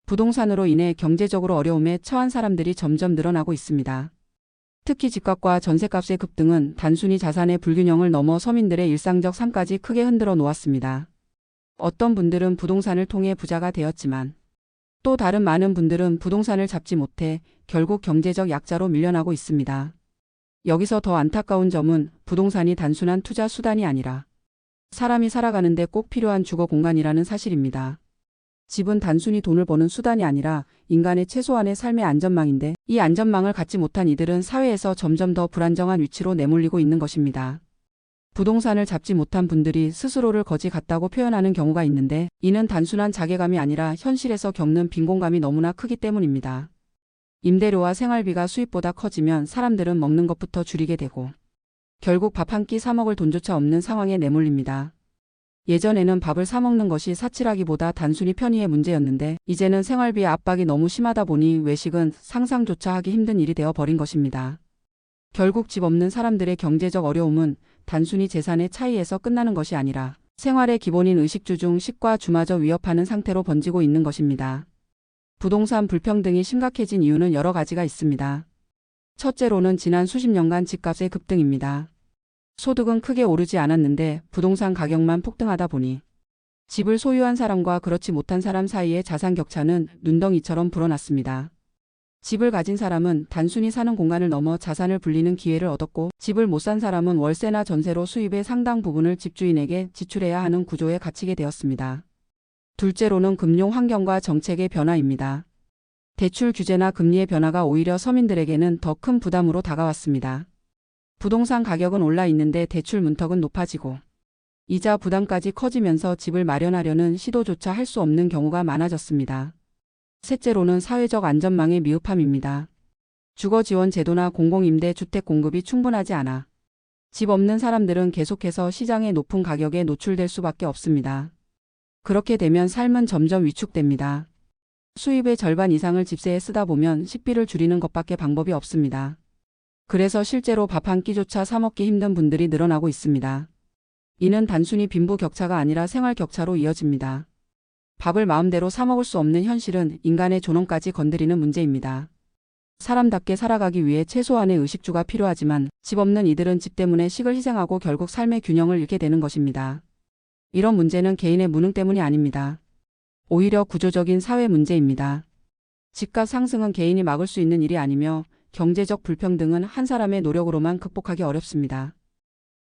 부동산으로 인해 경제적으로 어려움에 처한 사람들이 점점 늘어나고 있습니다. 특히 집값과 전셋값의 급등은 단순히 자산의 불균형을 넘어 서민들의 일상적 삶까지 크게 흔들어 놓았습니다. 어떤 분들은 부동산을 통해 부자가 되었지만 또 다른 많은 분들은 부동산을 잡지 못해 결국 경제적 약자로 밀려나고 있습니다. 여기서 더 안타까운 점은 부동산이 단순한 투자 수단이 아니라 사람이 살아가는데 꼭 필요한 주거 공간이라는 사실입니다. 집은 단순히 돈을 버는 수단이 아니라 인간의 최소한의 삶의 안전망인데 이 안전망을 갖지 못한 이들은 사회에서 점점 더 불안정한 위치로 내몰리고 있는 것입니다. 부동산을 잡지 못한 분들이 스스로를 거지 같다고 표현하는 경우가 있는데 이는 단순한 자괴감이 아니라 현실에서 겪는 빈곤감이 너무나 크기 때문입니다. 임대료와 생활비가 수입보다 커지면 사람들은 먹는 것부터 줄이게 되고 결국 밥 한 끼 사 먹을 돈조차 없는 상황에 내몰립니다. 예전에는 밥을 사 먹는 것이 사치라기보다 단순히 편의의 문제였는데 이제는 생활비 압박이 너무 심하다 보니 외식은 상상조차 하기 힘든 일이 되어 버린 것입니다. 결국 집 없는 사람들의 경제적 어려움은 단순히 재산의 차이에서 끝나는 것이 아니라 생활의 기본인 의식주 중 식과 주마저 위협하는 상태로 번지고 있는 것입니다. 부동산 불평등이 심각해진 이유는 여러 가지가 있습니다. 첫째로는 지난 수십 년간 집값의 급등입니다. 소득은 크게 오르지 않았는데 부동산 가격만 폭등하다 보니 집을 소유한 사람과 그렇지 못한 사람 사이의 자산 격차는 눈덩이처럼 불어났습니다. 집을 가진 사람은 단순히 사는 공간을 넘어 자산을 불리는 기회를 얻었고 집을 못 산 사람은 월세나 전세로 수입의 상당 부분을 집주인에게 지출해야 하는 구조에 갇히게 되었습니다. 둘째로는 금융 환경과 정책의 변화입니다. 대출 규제나 금리의 변화가 오히려 서민들에게는 더 큰 부담으로 다가왔습니다. 부동산 가격은 올라 있는데 대출 문턱은 높아지고 이자 부담까지 커지면서 집을 마련하려는 시도조차 할 수 없는 경우가 많아졌습니다. 셋째로는 사회적 안전망의 미흡함입니다. 주거지원 제도나 공공임대주택 공급이 충분하지 않아 집 없는 사람들은 계속해서 시장의 높은 가격에 노출될 수밖에 없습니다. 그렇게 되면 삶은 점점 위축됩니다. 수입의 절반 이상을 집세에 쓰다 보면 식비를 줄이는 것밖에 방법이 없습니다. 그래서 실제로 밥 한 끼조차 사 먹기 힘든 분들이 늘어나고 있습니다. 이는 단순히 빈부 격차가 아니라 생활 격차로 이어집니다. 밥을 마음대로 사 먹을 수 없는 현실은 인간의 존엄까지 건드리는 문제입니다. 사람답게 살아가기 위해 최소한의 의식주가 필요하지만 집 없는 이들은 집 때문에 식을 희생하고 결국 삶의 균형을 잃게 되는 것입니다. 이런 문제는 개인의 무능 때문이 아닙니다. 오히려 구조적인 사회 문제입니다. 집값 상승은 개인이 막을 수 있는 일이 아니며 경제적 불평등은 한 사람의 노력으로만 극복하기 어렵습니다.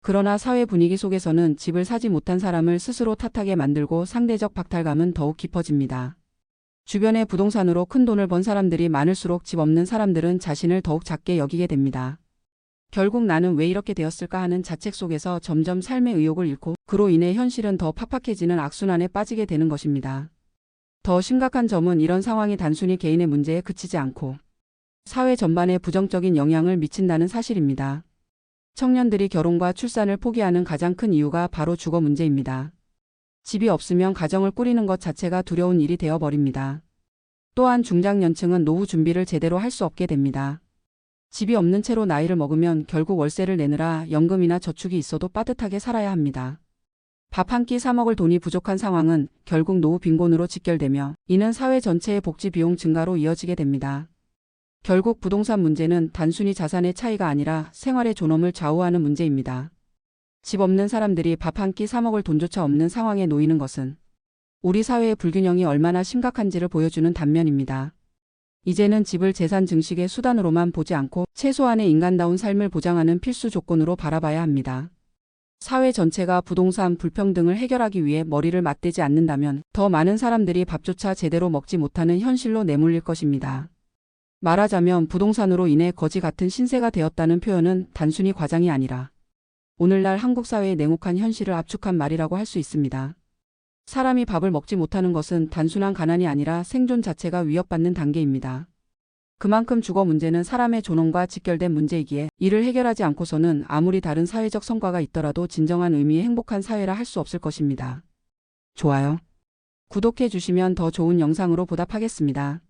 그러나 사회 분위기 속에서는 집을 사지 못한 사람을 스스로 탓하게 만들고 상대적 박탈감은 더욱 깊어집니다. 주변에 부동산으로 큰 돈을 번 사람들이 많을수록 집 없는 사람들은 자신을 더욱 작게 여기게 됩니다. 결국 나는 왜 이렇게 되었을까 하는 자책 속에서 점점 삶의 의욕을 잃고 그로 인해 현실은 더 팍팍해지는 악순환에 빠지게 되는 것입니다. 더 심각한 점은 이런 상황이 단순히 개인의 문제에 그치지 않고 사회 전반에 부정적인 영향을 미친다는 사실입니다. 청년들이 결혼과 출산을 포기하는 가장 큰 이유가 바로 주거 문제입니다. 집이 없으면 가정을 꾸리는 것 자체가 두려운 일이 되어버립니다. 또한 중장년층은 노후 준비를 제대로 할 수 없게 됩니다. 집이 없는 채로 나이를 먹으면 결국 월세를 내느라 연금이나 저축이 있어도 빠듯하게 살아야 합니다. 밥 한 끼 사 먹을 돈이 부족한 상황은 결국 노후 빈곤으로 직결되며 이는 사회 전체의 복지 비용 증가로 이어지게 됩니다. 결국 부동산 문제는 단순히 자산의 차이가 아니라 생활의 존엄을 좌우하는 문제입니다. 집 없는 사람들이 밥 한 끼 사 먹을 돈조차 없는 상황에 놓이는 것은 우리 사회의 불균형이 얼마나 심각한지를 보여주는 단면입니다. 이제는 집을 재산 증식의 수단으로만 보지 않고 최소한의 인간다운 삶을 보장하는 필수 조건으로 바라봐야 합니다. 사회 전체가 부동산 불평등을 해결하기 위해 머리를 맞대지 않는다면 더 많은 사람들이 밥조차 제대로 먹지 못하는 현실로 내몰릴 것입니다. 말하자면 부동산으로 인해 거지 같은 신세가 되었다는 표현은 단순히 과장이 아니라 오늘날 한국 사회의 냉혹한 현실을 압축한 말이라고 할 수 있습니다. 사람이 밥을 먹지 못하는 것은 단순한 가난이 아니라 생존 자체가 위협받는 단계입니다. 그만큼 주거 문제는 사람의 존엄과 직결된 문제이기에 이를 해결하지 않고서는 아무리 다른 사회적 성과가 있더라도 진정한 의미의 행복한 사회라 할 수 없을 것입니다. 좋아요. 구독해 주시면 더 좋은 영상으로 보답하겠습니다.